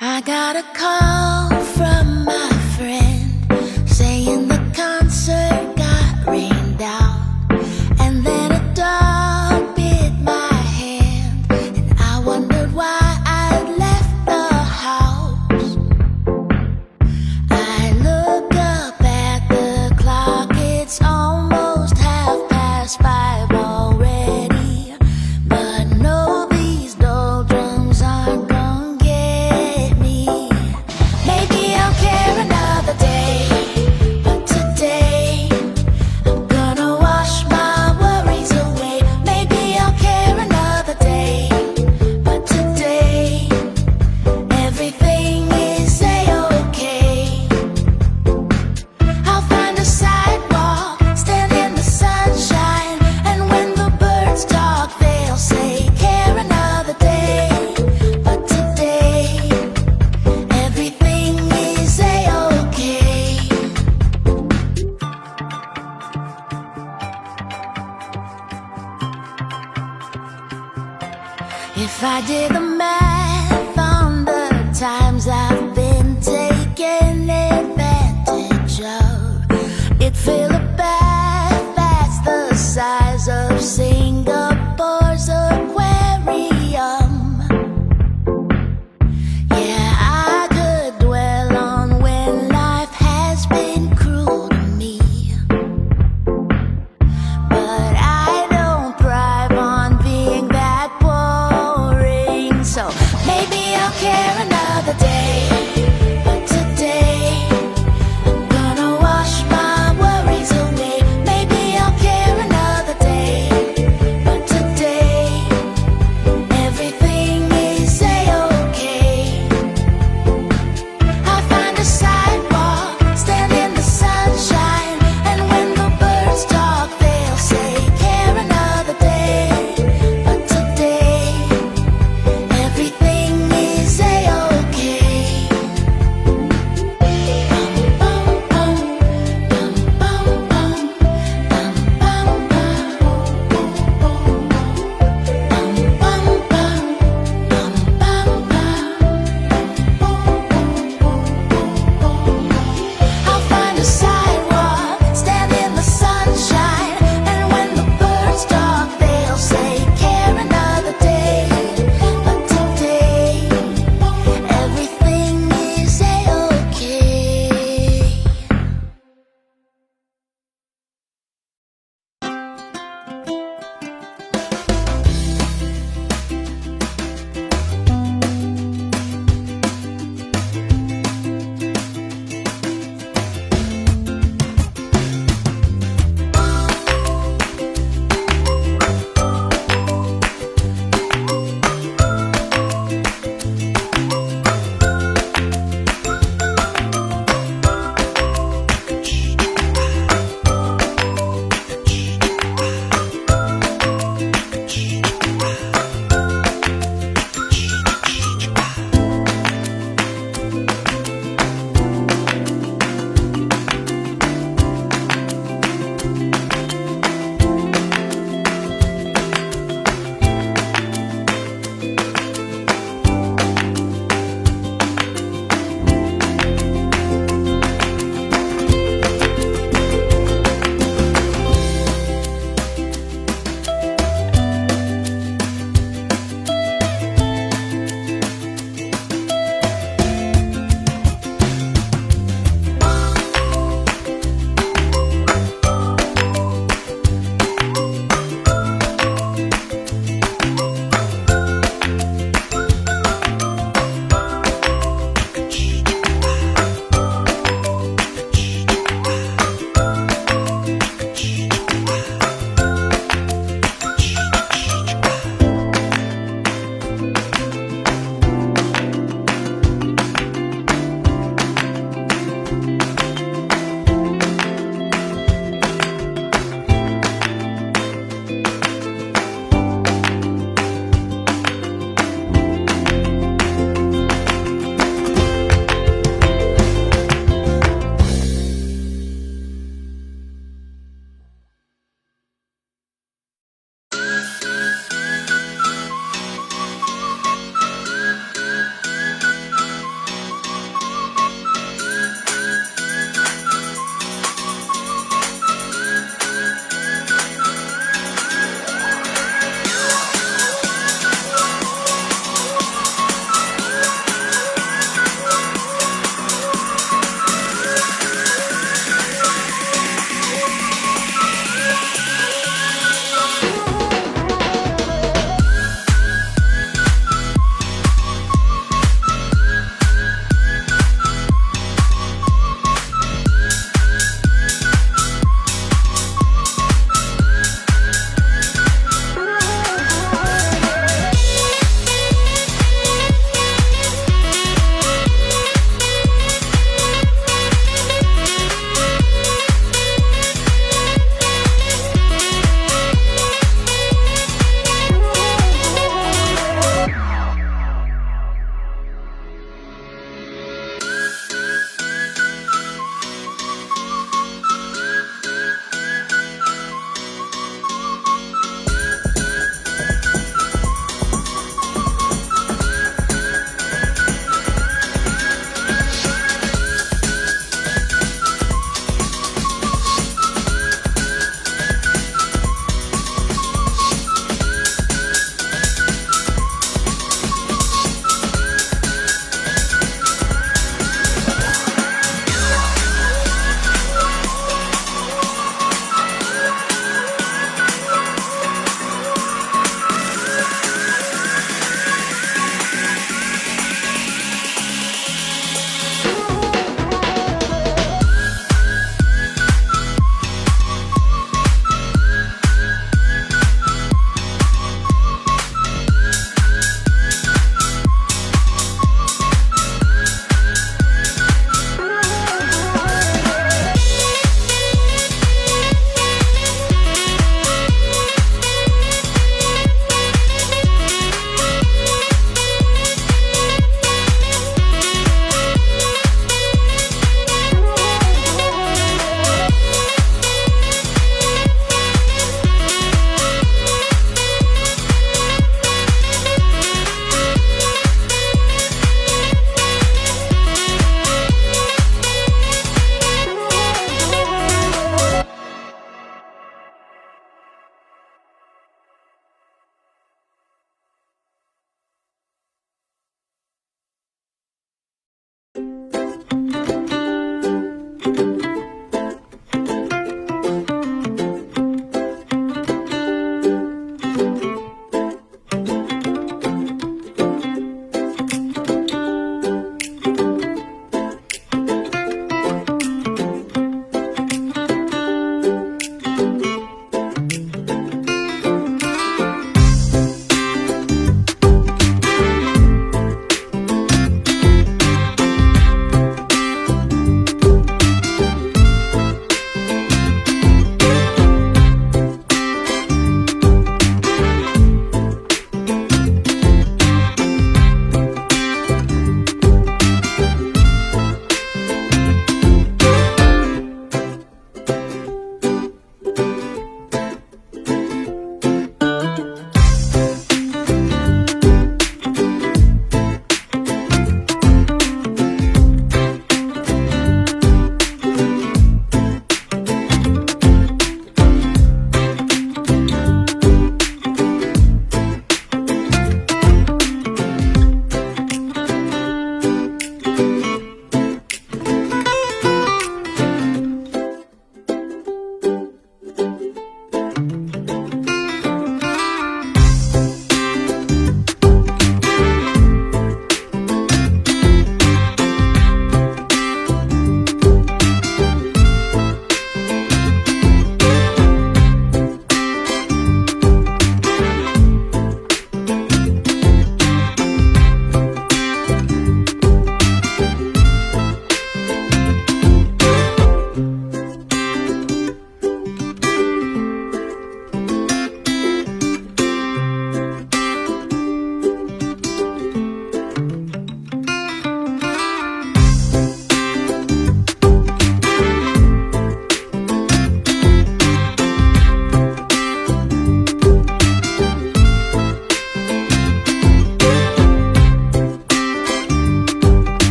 I got a call from my friend saying the concert got rained out, and then a dog bit my hand, and I wondered why I'd left the house. I look up at the clock, it's almost 5:30 already, but no, these doldrums aren't gonna get me. Maybe I'll care another day, but today I'm gonna wash my worries away. Maybe I'll care another day, but today everything is a-okay. I'll find a sidewalk, stand in the sunshine, and when the birds talk they'll say care another day, but today everything is a-okay. If I did the math on the times I've been taken advantage of, it'd fill a bath that's the size of Singapore's aquarium. Yeah, I could dwell on when life has been cruel to me, but I don't thrive on being that boring. So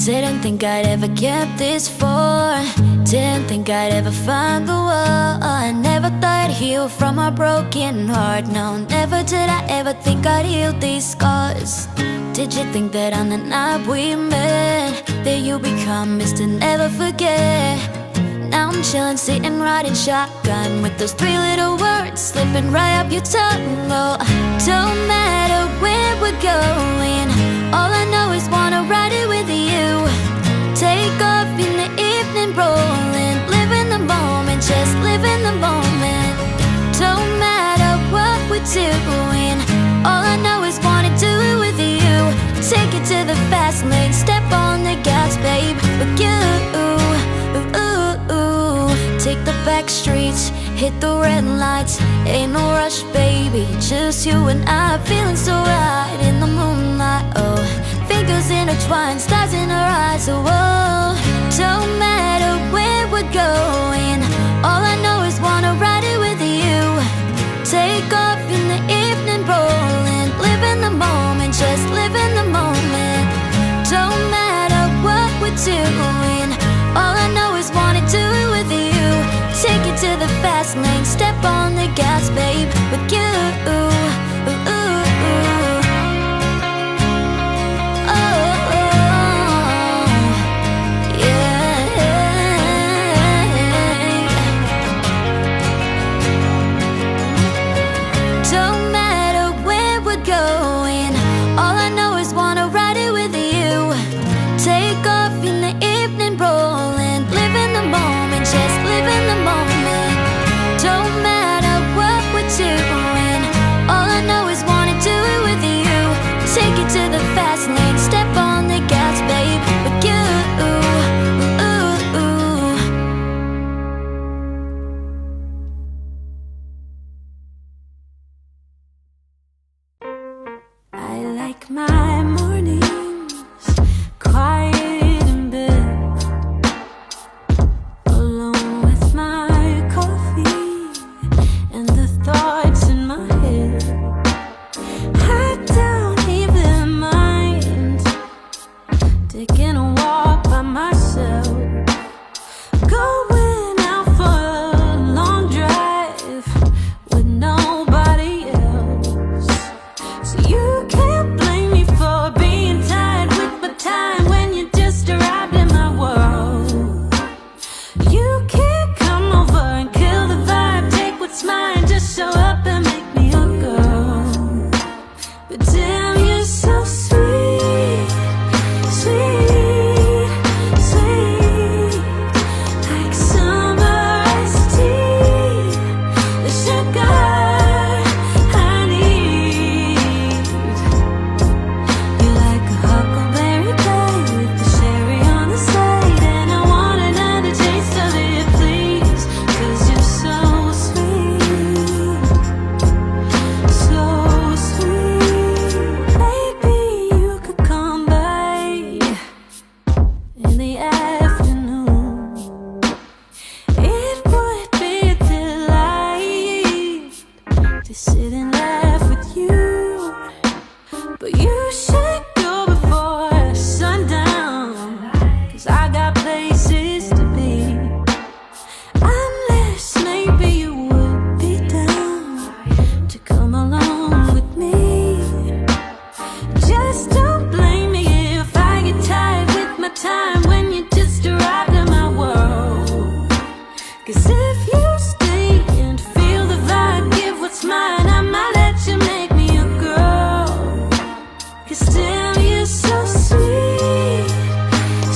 Didn't think I'd ever get this far. Didn't think I'd ever find the one. I never thought I'd heal from a broken heart. No, never did I ever think I'd heal these scars. Did you think that on the night we met, that you become Mr. Never Forget? Now I'm chillin', sitting, riding shotgun with those three little words slipping right up your tongue. Oh, don't matter where we're going, all I know is wanna ride it with you. Take off in the evening, rolling, live in the moment, just live in the moment. Don't matter what we're doing, all I know is wanna do it with you. Take it to the fast lane, step on the gas, babe, with you. Take the back streets, hit the red lights. Ain't no rush, baby, just you and I, feeling so right in the moonlight. Oh, fingers intertwined, stars in our eyes. Oh, whoa. Don't matter where we're going, all I know is wanna ride it with you. Take off in the evening, rolling, live in the moment, just live in the moment. Don't matter what we're doing, all I know is wanna do it with you. Take it to the fast lane, step on the gas, babe, with you. Sugar to sit and laugh with you, but you should go before sundown, 'cause I got places to be. Unless maybe you would be down to come along with me. Just don't blame me if I get tired with my time when you just arrived in my world. 'Cause if you stay and feel the vibe, give what's mine, I might let you make me a girl. 'Cause damn, you're so sweet,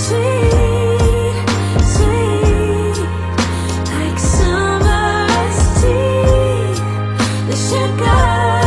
sweet, sweet, like summer's tea, the sugar